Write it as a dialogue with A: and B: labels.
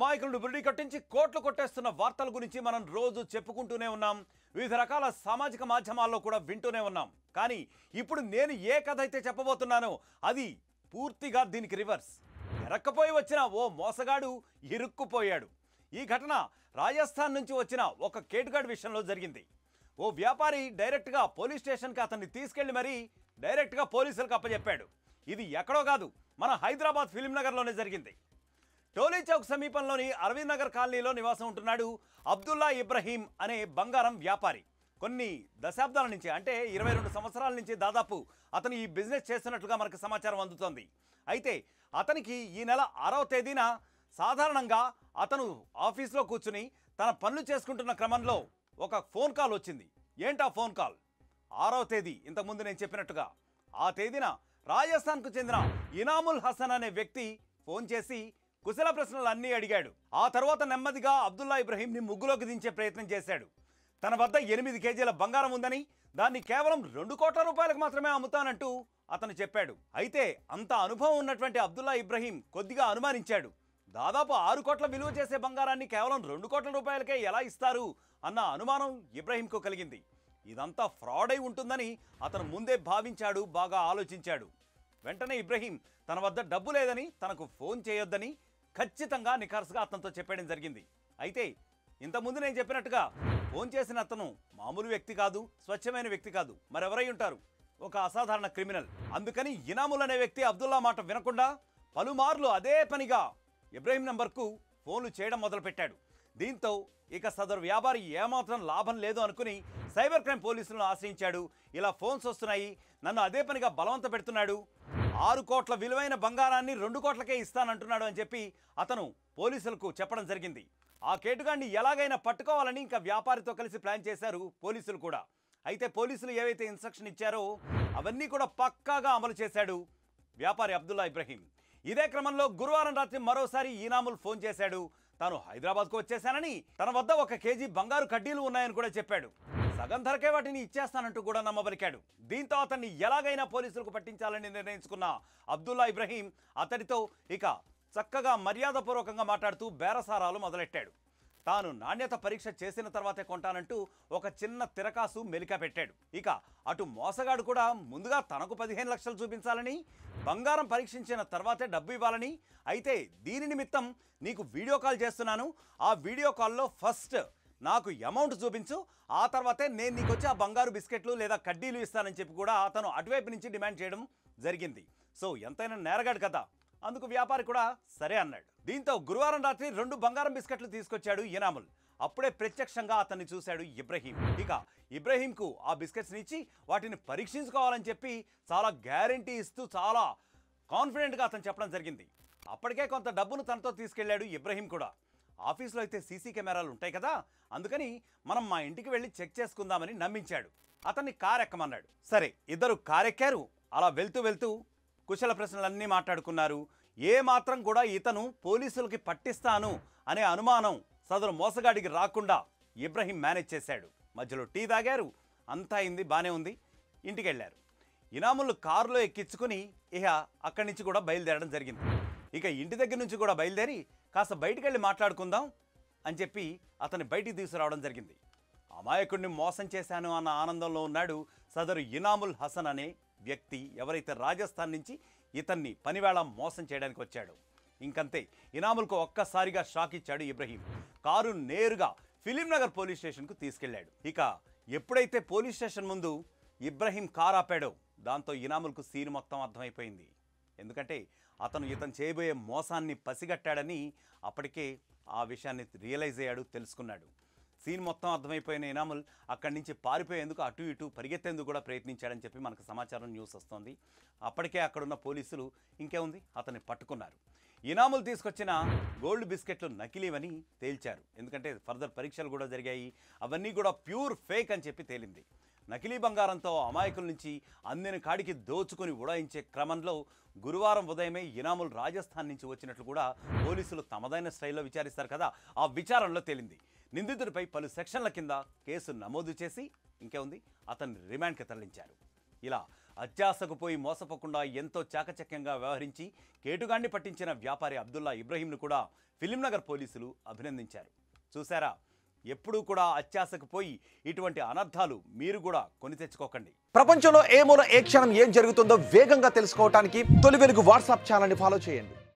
A: అమాయకులను బురిడి కట్టించి కోట్లు కొట్టేస్తున్న వార్తల గురించి మనం రోజు చెప్పుకుంటూనే ఉన్నాం. వివిధ రకాల సామాజిక మాధ్యమాల్లో కూడా వింటూనే ఉన్నాం. కానీ ఇప్పుడు నేను ఏ కథ అయితే చెప్పబోతున్నానో అది పూర్తిగా దీనికి రివర్స్. ఎరక్కపోయి వచ్చిన ఓ మోసగాడు ఇరుక్కుపోయాడు. ఈ ఘటన రాజస్థాన్ నుంచి వచ్చిన ఒక కేటుగాడి విషయంలో జరిగింది. ఓ వ్యాపారి డైరెక్ట్గా పోలీస్ స్టేషన్కి అతన్ని తీసుకెళ్లి మరీ డైరెక్ట్గా పోలీసులకు అప్పచెప్పాడు. ఇది ఎక్కడో కాదు, మన హైదరాబాద్ ఫిలిం నగర్లోనే జరిగింది. టోలీ చౌక్ సమీపంలోని అరవింద్ నగర్ కాలనీలో నివాసం ఉంటున్నాడు అబ్దుల్లా ఇబ్రహీం అనే బంగారం వ్యాపారి. కొన్ని దశాబ్దాల నుంచి అంటే 22 సంవత్సరాల నుంచి దాదాపు అతను ఈ బిజినెస్ చేస్తున్నట్లుగా మనకు సమాచారం అందుతోంది. అయితే అతనికి ఈ నెల 6వ తేదీన సాధారణంగా అతను ఆఫీస్లో కూర్చుని తన పనులు చేసుకుంటున్న క్రమంలో ఒక ఫోన్ కాల్ వచ్చింది. ఏంటా ఫోన్ కాల్? 6వ తేదీ, ఇంతకుముందు నేను చెప్పినట్టుగా ఆ తేదీన రాజస్థాన్కు చెందిన ఇనాముల్ హసన్ అనే వ్యక్తి ఫోన్ చేసి కుశల ప్రశ్నలు అన్నీ అడిగాడు. ఆ తర్వాత నెమ్మదిగా అబ్దుల్లా ఇబ్రహీంని ముగ్గులోకి దించే ప్రయత్నం చేశాడు. తన వద్ద 8 కేజీల బంగారం ఉందని, దాన్ని కేవలం 2 కోట్ల రూపాయలకు మాత్రమే అమ్ముతానంటూ అతను చెప్పాడు. అయితే అంత అనుభవం ఉన్నటువంటి అబ్దుల్లా ఇబ్రహీం కొద్దిగా అనుమానించాడు. దాదాపు 6 కోట్ల విలువ చేసే బంగారాన్ని కేవలం 2 కోట్ల రూపాయలకే ఎలా ఇస్తారు అన్న అనుమానం ఇబ్రహీంకు కలిగింది. ఇదంతా ఫ్రాడ్ అయి ఉంటుందని అతను ముందే భావించాడు, బాగా ఆలోచించాడు. వెంటనే ఇబ్రహీం తన వద్ద డబ్బు లేదని, తనకు ఫోన్ చేయొద్దని ఖచ్చితంగా నిఖార్సుగా అతనితో చెప్పడం జరిగింది. అయితే ఇంతకుముందు నేను చెప్పినట్టుగా ఫోన్ చేసిన అతను మామూలు వ్యక్తి కాదు, స్వచ్ఛమైన వ్యక్తి కాదు, మరెవరై ఉంటారు? ఒక అసాధారణ క్రిమినల్. అందుకని ఇనాముల్ అనే వ్యక్తి అబ్దుల్లా మాట వినకుండా పలుమార్లు అదే పనిగా ఇబ్రహీం నంబర్కు ఫోన్లు చేయడం మొదలుపెట్టాడు. దీంతో ఇక సదరు వ్యాపారి ఏమాత్రం లాభం లేదు అనుకుని సైబర్ క్రైమ్ పోలీసులను ఆశ్రయించాడు. ఇలా ఫోన్స్ వస్తున్నాయి, నన్ను అదే పనిగా బలవంత పెడుతున్నాడు, 6 కోట్ల విలువైన బంగారాన్ని 2 కోట్లకే ఇస్తానంటున్నాడు అని చెప్పి అతను పోలీసులకు చెప్పడం జరిగింది. ఆ కేటుగాడిని ఎలాగైనా పట్టుకోవాలని ఇంకా వ్యాపారితో కలిసి ప్లాన్ చేశారు పోలీసులు కూడా. అయితే పోలీసులు ఏవైతే ఇన్స్ట్రక్షన్ ఇచ్చారో అవన్నీ కూడా పక్కాగా అమలు చేశాడు వ్యాపారి అబ్దుల్లా ఇబ్రహీం. ఇదే క్రమంలో గురువారం రాత్రి మరోసారి ఇనాముల్ ఫోన్ చేశాడు. తాను హైదరాబాద్కు వచ్చేశానని, తన వద్ద 1 కేజీ బంగారు కడ్డీలు ఉన్నాయని కూడా చెప్పాడు. సగం ధరకే వాటిని ఇచ్చేస్తానంటూ కూడా నమ్మబలికాడు. దీంతో అతన్ని ఎలాగైనా పోలీసులకు పట్టించాలని నిర్ణయించుకున్న అబ్దుల్లా ఇబ్రహీం అతడితో ఇక చక్కగా మర్యాదపూర్వకంగా మాట్లాడుతూ బేరసారాలు మొదలెట్టాడు. తాను నాణ్యత పరీక్ష చేసిన తర్వాతే కొంటానంటూ ఒక చిన్న తిరకాసు మెలిక పెట్టాడు. ఇక అటు మోసగాడు కూడా ముందుగా తనకు 15 లక్షలు చూపించాలని, బంగారం పరీక్షించిన తర్వాతే డబ్బు ఇవ్వాలని, అయితే దీని నిమిత్తం నీకు వీడియో కాల్ చేస్తున్నాను, ఆ వీడియో కాల్లో ఫస్ట్ నాకు అమౌంట్ చూపించు, ఆ తర్వాతే నేను నీకు వచ్చి ఆ బంగారు బిస్కెట్లు లేదా కడ్డీలు ఇస్తానని చెప్పి కూడా అతను అటువైపు నుంచి డిమాండ్ చేయడం జరిగింది. సో ఎంతైనా నేరగాడు కదా, అందుకు వ్యాపారి కూడా సరే అన్నాడు. దీంతో గురువారం రాత్రి 2 బంగారం బిస్కెట్లు తీసుకొచ్చాడు ఇనాముల్. అప్పుడే ప్రత్యక్షంగా అతన్ని చూశాడు ఇబ్రహీం. ఇక ఇబ్రహీంకు ఆ బిస్కెట్స్ని ఇచ్చి వాటిని పరీక్షించుకోవాలని చెప్పి చాలా గ్యారంటీ ఇస్తూ చాలా కాన్ఫిడెంట్గా అతను చెప్పడం జరిగింది. అప్పటికే కొంత డబ్బును తనతో తీసుకెళ్లాడు ఇబ్రహీం కూడా. ఆఫీస్లో అయితే సీసీ కెమెరాలు ఉంటాయి కదా, అందుకని మనం మా ఇంటికి వెళ్ళి చెక్ చేసుకుందామని నమ్మించాడు. అతన్ని కారు ఎక్కమన్నాడు. సరే, ఇద్దరు కారెక్కారు. అలా వెళ్తూ వెళ్తూ కుశల ప్రశ్నలన్నీ మాట్లాడుకున్నారు. ఏ మాత్రం కూడా ఇతను పోలీసులకి పట్టిస్తాను అనే అనుమానం సదరు మోసగాడికి రాకుండా ఇబ్రహీం మేనేజ్ చేశాడు. మధ్యలో టీ తాగారు, అంతా అయింది, బాగానే ఉంది. ఇంటికి వెళ్ళారు. ఇనాములు కారులో ఎక్కించుకుని ఇక అక్కడి నుంచి కూడా బయలుదేరడం జరిగింది. ఇక ఇంటి దగ్గర నుంచి కూడా బయలుదేరి కాస్త బయటికి వెళ్ళి మాట్లాడుకుందాం అని చెప్పి అతన్ని బయటికి తీసుకురావడం జరిగింది. అమాయకుడిని మోసం చేశాను అన్న ఆనందంలో ఉన్నాడు సదరు ఇనాముల్ హసన్ అనే వ్యక్తి, ఎవరైతే రాజస్థాన్ నుంచి ఇతన్ని పనివేళ మోసం చేయడానికి వచ్చాడు. ఇంకంతే, ఇనాముల్కు ఒక్కసారిగా షాక్ ఇచ్చాడు ఇబ్రహీం. కారు నేరుగా ఫిలిం నగర్ పోలీస్ స్టేషన్కు తీసుకెళ్లాడు. ఇక ఎప్పుడైతే పోలీస్ స్టేషన్ ముందు ఇబ్రహీం కారు ఆపాడో దాంతో ఇనాముల్కు సీన్ మొత్తం అర్థమైపోయింది. ఎందుకంటే ఇతను చేయబోయే మోసాన్ని పసిగట్టాడని అప్పటికే ఆ విషయాన్ని రియలైజ్ అయ్యాడు, తెలుసుకున్నాడు. సీన్ మొత్తం అర్థమైపోయిన ఇనాముల్ అక్కడి నుంచి పారిపోయేందుకు అటు ఇటు పరిగెత్తేందుకు కూడా ప్రయత్నించాడని చెప్పి మనకు సమాచారం, న్యూస్ వస్తుంది. అప్పటికే అక్కడున్న పోలీసులు ఇంకేముంది అతన్ని పట్టుకున్నారు. ఇనాముల్ తీసుకొచ్చిన గోల్డ్ బిస్కెట్లు నకిలీవని తేల్చారు. ఎందుకంటే ఫర్దర్ పరీక్షలు కూడా జరిగాయి, అవన్నీ కూడా ప్యూర్ ఫేక్ అని చెప్పి తేలింది. నకిలీ బంగారంతో అమాయకుల నుంచి అందిన కాడికి దోచుకుని ఉడాయించే క్రమంలో గురువారం ఉదయమే ఇనాముల్ రాజస్థాన్ నుంచి వచ్చినట్లు కూడా పోలీసులు తమదైన స్టైల్లో విచారిస్తారు కదా, ఆ విచారణలో తేలింది. నిందితుడిపై పలు సెక్షన్ల కింద కేసు నమోదు చేసి ఇంకేముంది అతన్ని రిమాండ్కి తరలించారు. ఇలా అత్యాశకు పోయి మోసపోకుండా ఎంతో చాకచక్యంగా వ్యవహరించి కేటుగాన్ని పట్టించిన వ్యాపారి అబ్దుల్లా ఇబ్రహీంను కూడా ఫిలింనగర్ పోలీసులు అభినందించారు. చూసారా, ఎప్పుడూ కూడా అత్యాశకు పోయి ఇటువంటి అనర్థాలు మీరు కూడా కొని తెచ్చుకోకండి.
B: ప్రపంచంలో ఏ మూల ఏ క్షణం ఏం జరుగుతుందో వేగంగా తెలుసుకోవడానికి తొలి వెలుగు వాట్సాప్ ఛానల్ని ఫాలో చేయండి.